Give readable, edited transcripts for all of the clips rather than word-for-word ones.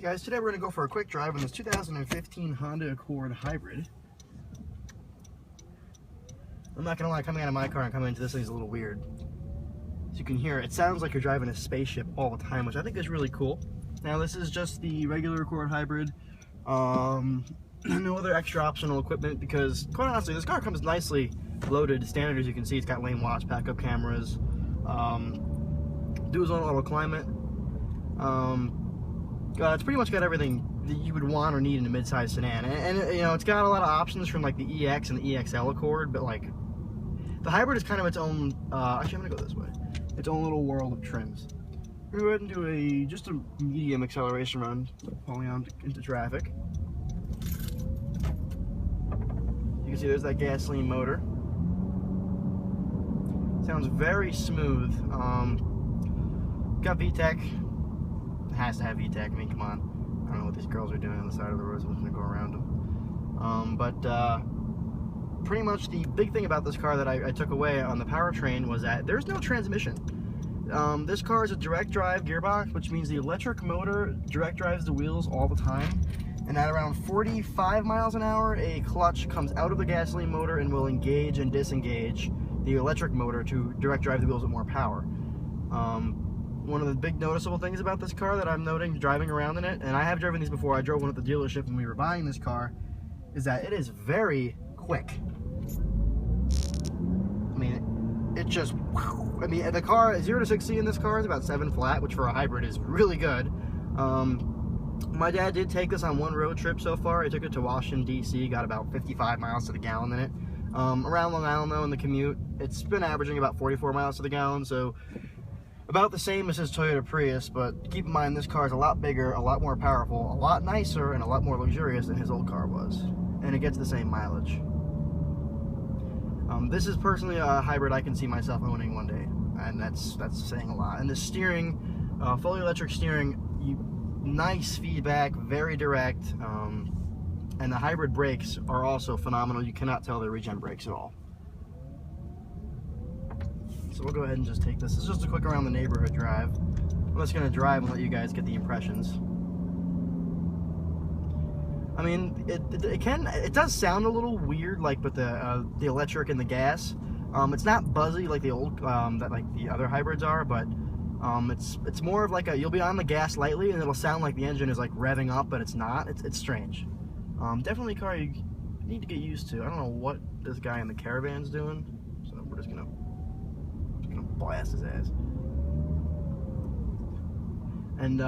Hey guys, today we're going to go for a quick drive on this 2015 Honda Accord Hybrid. I'm not going to lie, coming out of my car and coming into this thing's a little weird. As you can hear, it sounds like you're driving a spaceship all the time, which I think is really cool. Now this is just the regular Accord Hybrid. No other extra optional equipment because, quite honestly, this car comes nicely loaded. Standard, as you can see, it's got lane watch, backup cameras, dual zone auto climate. It's pretty much got everything that you would want or need in a mid-size sedan, and you know, it's got a lot of options from like the EX and the EXL Accord, but like the Hybrid is kind of its own. Actually, I'm gonna go this way. Its own little world of trims. We're gonna go ahead and do just a medium acceleration run, pulling out into traffic. You can see there's that gasoline motor. Sounds very smooth. Got VTEC. It has to have VTEC. I mean, come on. I don't know what these girls are doing on the side of the road, so I'm just gonna go around them. Pretty much the big thing about this car that I took away on the Powertrain was that there's no transmission. This car is a direct drive gearbox, which means the electric motor direct drives the wheels all the time. And at around 45 miles an hour, a clutch comes out of the gasoline motor and will engage and disengage the electric motor to direct drive the wheels with more power. One of the big noticeable things about this car that I'm noting driving around in it, and I have driven these before, I drove one at the dealership when we were buying this car, is that it is very quick. I mean, it just, I mean, the car, 0 to 60 in this car is about 7 flat, which for a hybrid is really good. My dad did take this on one road trip so far. He took it to Washington, D.C., got about 55 miles to the gallon in it. Around Long Island, though, in the commute, it's been averaging about 44 miles to the gallon, so about the same as his Toyota Prius, but keep in mind this car is a lot bigger, a lot more powerful, a lot nicer, and a lot more luxurious than his old car was. And it gets the same mileage. This is personally a hybrid I can see myself owning one day, and that's saying a lot. And the steering, fully electric steering, nice feedback, very direct, and the hybrid brakes are also phenomenal. You cannot tell they're regen brakes at all. So we'll go ahead and just take this. It's just a quick around the neighborhood drive. I'm just gonna drive and let you guys get the impressions. I mean, it does sound a little weird, like with the electric and the gas. It's not buzzy like the old that like the other hybrids are, but it's more of like you'll be on the gas lightly and it'll sound like the engine is like revving up, but it's not. It's strange. Definitely a car you need to get used to. I don't know what this guy in the Caravan's doing, so we're just gonna blast his ass. And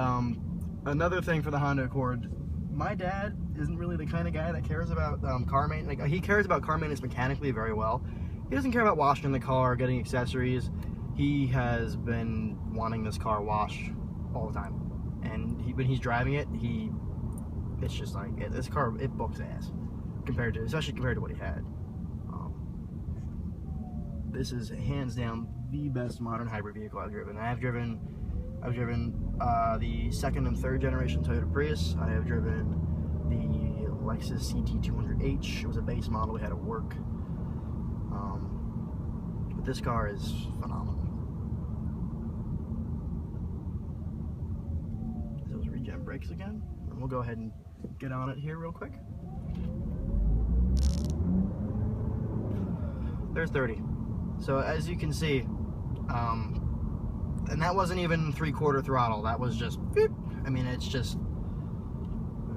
another thing for the Honda Accord, my dad isn't really the kind of guy that cares about car maintenance. Like, he cares about car maintenance mechanically very well. He doesn't care about washing the car, getting accessories. He has been wanting this car washed all the time, and when he's driving it, it's just like this car, it books ass especially compared to what he had. This is hands down the best modern hybrid vehicle I've driven. I've driven the second and third generation Toyota Prius. I have driven the Lexus CT200H. It was a base model we had at work. But this car is phenomenal. Those regen brakes again. And we'll go ahead and get on it here real quick. There's 30. So as you can see, and that wasn't even 3/4 throttle, that was just beep. I mean, it's just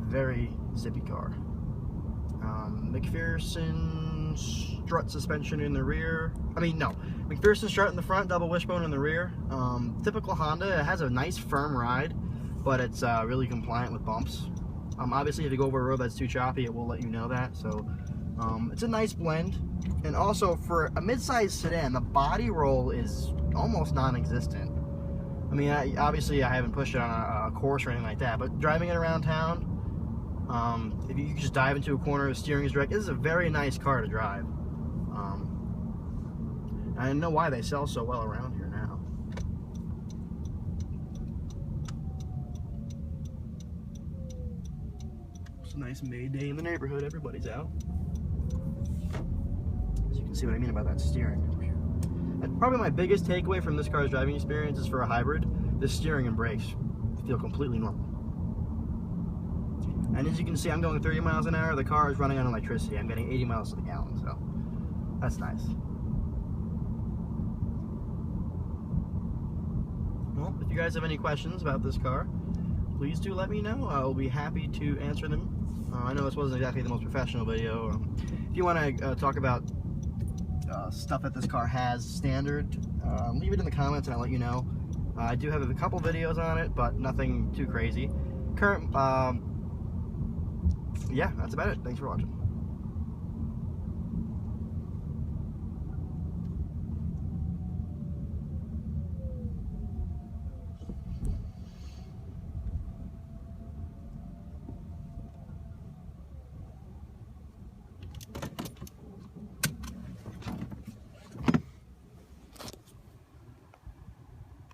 very zippy car. McPherson strut suspension in the rear. I mean, no, McPherson strut in the front, double wishbone in the rear. Typical Honda. It has a nice firm ride, but it's really compliant with bumps. Obviously, if you go over a road that's too choppy, it will let you know that. So it's a nice blend. And also, for a mid-sized sedan, the body roll is almost non-existent. I mean, obviously I haven't pushed it on a course or anything like that, but driving it around town, if you just dive into a corner, the steering is direct. This is a very nice car to drive. I don't know why they sell so well around here now. It's a nice May Day in the neighborhood. Everybody's out. You can see what I mean about that steering. And probably my biggest takeaway from this car's driving experience is for a hybrid, the steering and brakes feel completely normal. And as you can see, I'm going 30 miles an hour. The car is running on electricity. I'm getting 80 miles to the gallon, so that's nice. Well, if you guys have any questions about this car, please do let me know. I'll be happy to answer them. I know this wasn't exactly the most professional video. If you want to talk about stuff that this car has standard, leave it in the comments and I'll let you know. I do have a couple videos on it, but nothing too crazy. Yeah, that's about it. Thanks for watching.